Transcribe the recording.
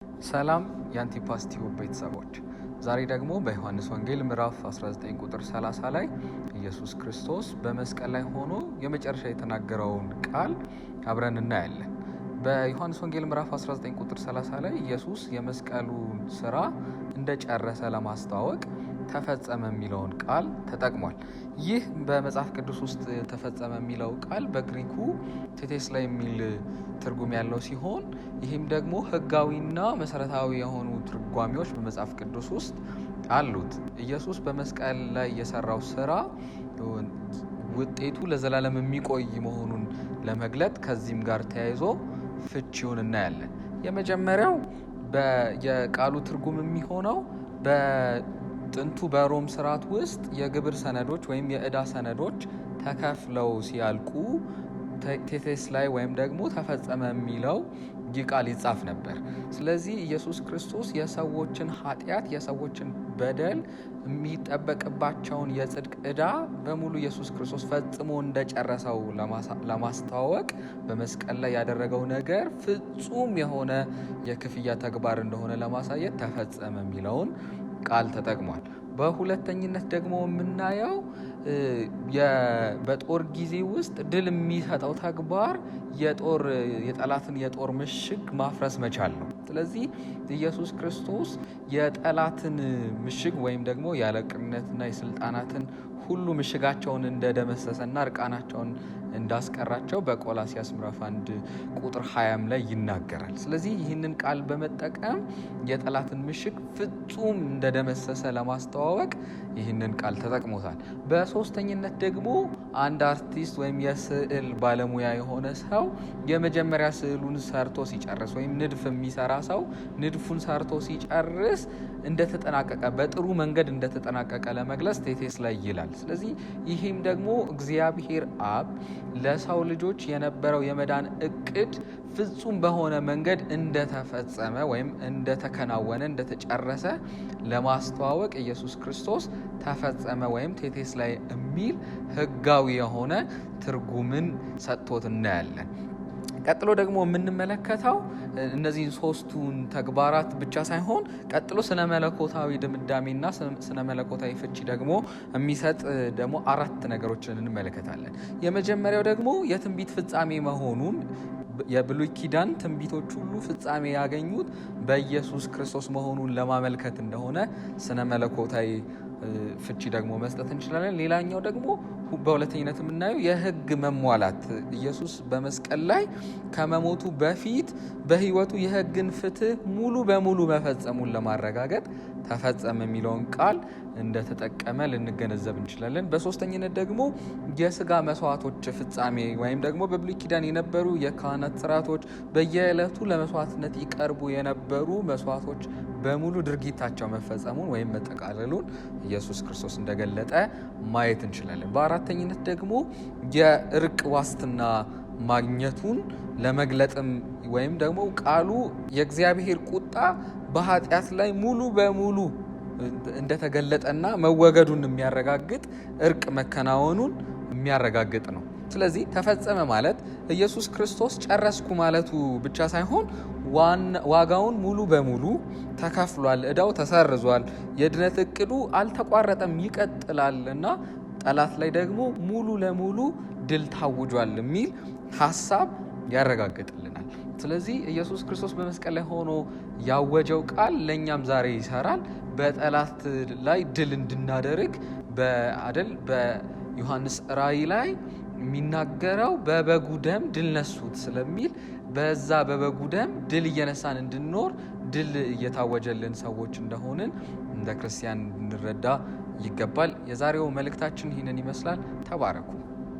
ሰላም የአንቲፓስ ቲዩብ ቤተሰቦች፣ ዛሬ ደግሞ በዮሐንስ ወንጌል ምዕራፍ 19 ቁጥር 30 ላይ ኢየሱስ ክርስቶስ በመስቀል ላይ ሆኖ የመጨረሻ የተናገረውን ቃል አብረን እናያለን። በዮሐንስ ወንጌል ምዕራፍ 19 ቁጥር 30 ላይ ኢየሱስ የመስቀሉን ስራ እንደጨረሰ ለማስተዋወቅ ተፈጸመ የሚለውን ቃል ተጠቅሟል። ይህ በመጽሐፍ ቅዱስ ውስጥ ተፈጸመ የሚለው ቃል በግሪኩ ቴቴስላ የሚል ትርጉም ያለው ሲሆን ይህም ደግሞ ሕጋዊና መሰረታዊ የሆኑ ትርጓሜዎች በመጽሐፍ ቅዱስ ውስጥ አሉት። ኢየሱስ በመስቀል ላይ የሰራው ስራ ውጤቱ ለዘላለም የሚቆይ መሆኑን ለመግለጥ ከዚህም ጋር ተያይዞ ፍቺውን እናያለን። የመጀመሪያው የቃሉ ትርጉም የሚሆነው በጥንቱ በሮም ስርዓት ውስጥ የግብር ሰነዶች ወይም የዕዳ ሰነዶች ተከፍለው ሲያልቁ ቴቴስ ላይ ወይም ደግሞ ተፈጸመ የሚለው ይህ ቃል ይጻፍ ነበር። ስለዚህ ኢየሱስ ክርስቶስ የሰዎችን ኃጢአት፣ የሰዎችን በደል፣ የሚጠበቅባቸውን የጽድቅ ዕዳ በሙሉ ኢየሱስ ክርስቶስ ፈጽሞ እንደጨረሰው ለማስተዋወቅ በመስቀል ላይ ያደረገው ነገር ፍጹም የሆነ የክፍያ ተግባር እንደሆነ ለማሳየት ተፈጸመ የሚለውን ቃል ተጠቅሟል። በሁለተኝነት ደግሞ የምናየው በጦር ጊዜ ውስጥ ድል የሚሰጠው ተግባር የጠላትን የጦር ምሽግ ማፍረስ መቻል ነው። ስለዚህ ኢየሱስ ክርስቶስ የጠላትን ምሽግ ወይም ደግሞ የአለቅነትና የስልጣናትን ሁሉ ምሽጋቸውን እንደደመሰሰና እርቃናቸውን እንዳስቀራቸው በቆላስይስ ምዕራፍ 1 ቁጥር 20 ላይ ይናገራል። ስለዚህ ይህንን ቃል በመጠቀም የጠላትን ምሽግ ፍጹም እንደደመሰሰ ለማስተዋወቅ ይህንን ቃል ተጠቅሞታል። በሶስተኝነት ደግሞ አንድ አርቲስት ወይም የስዕል ባለሙያ የሆነ ሰው የመጀመሪያ ስዕሉን ሰርቶ ሲጨርስ ወይም ንድፍ የሚሰራ ሰው ንድፉን ሰርቶ ሲጨርስ እንደተጠናቀቀ በጥሩ መንገድ እንደተጠናቀቀ ለመግለጽ ቴቴስ ላይ ይላል። ስለዚህ ይህም ደግሞ እግዚአብሔር አብ ለሰው ልጆች የነበረው የመዳን እቅድ ፍጹም በሆነ መንገድ እንደተፈጸመ ወይም እንደተከናወነ እንደተጨረሰ ለማስተዋወቅ ኢየሱስ ክርስቶስ ተፈጸመ ወይም ቴቴስ ላይ የሚል ሕጋዊ የሆነ ትርጉምን ሰጥቶት እናያለን። ቀጥሎ ደግሞ የምንመለከተው እነዚህን ሶስቱን ተግባራት ብቻ ሳይሆን ቀጥሎ ስነ መለኮታዊ ድምዳሜና ስነ መለኮታዊ ፍቺ ደግሞ የሚሰጥ ደግሞ 4 ነገሮችን እንመለከታለን። የመጀመሪያው ደግሞ የትንቢት ፍጻሜ መሆኑን የብሉይ ኪዳን ትንቢቶች ሁሉ ፍጻሜ ያገኙት በኢየሱስ ክርስቶስ መሆኑን ለማመልከት እንደሆነ ስነ መለኮታዊ ፍቺ ደግሞ መስጠት እንችላለን። ሌላኛው ደግሞ በሁለተኝነት የምናየው የሕግ መሟላት ኢየሱስ በመስቀል ላይ ከመሞቱ በፊት በሕይወቱ የሕግን ፍትህ ሙሉ በሙሉ መፈጸሙን ለማረጋገጥ ተፈጸመ የሚለውን ቃል እንደተጠቀመ ልንገነዘብ እንችላለን። በሶስተኝነት ደግሞ የስጋ መስዋዕቶች ፍጻሜ ወይም ደግሞ በብሉይ ኪዳን የነበሩ የካህናት ስርዓቶች በየዕለቱ ለመስዋዕትነት ይቀርቡ የነበሩ መስዋዕቶች በሙሉ ድርጊታቸው መፈጸሙን ወይም መጠቃለሉን ኢየሱስ ክርስቶስ እንደገለጠ ማየት እንችላለን። በአራተኝነት ደግሞ የእርቅ ዋስትና ማግኘቱን ለመግለጥም ወይም ደግሞ ቃሉ የእግዚአብሔር ቁጣ በኃጢአት ላይ ሙሉ በሙሉ እንደተገለጠና መወገዱን የሚያረጋግጥ እርቅ መከናወኑን የሚያረጋግጥ ነው። ስለዚህ ተፈጸመ ማለት ኢየሱስ ክርስቶስ ጨረስኩ ማለቱ ብቻ ሳይሆን ዋጋውን ሙሉ በሙሉ ተከፍሏል፣ ዕዳው ተሰርዟል፣ የድነት እቅዱ አልተቋረጠም፣ ይቀጥላል እና ጠላት ላይ ደግሞ ሙሉ ለሙሉ ድል ታውጇል የሚል ሀሳብ ያረጋግጥልናል። ስለዚህ ኢየሱስ ክርስቶስ በመስቀል ላይ ሆኖ ያወጀው ቃል ለእኛም ዛሬ ይሰራል። በጠላት ላይ ድል እንድናደርግ በዮሐንስ ራእይ ላይ የሚናገረው በበጉ ደም ድል ነሱት ስለሚል በዛ በበጉ ደም ድል እየነሳን እንድንኖር ድል እየታወጀልን ሰዎች እንደሆንን እንደ ክርስቲያን እንረዳ ይገባል። የዛሬው መልእክታችን ይህንን ይመስላል። ተባረኩ።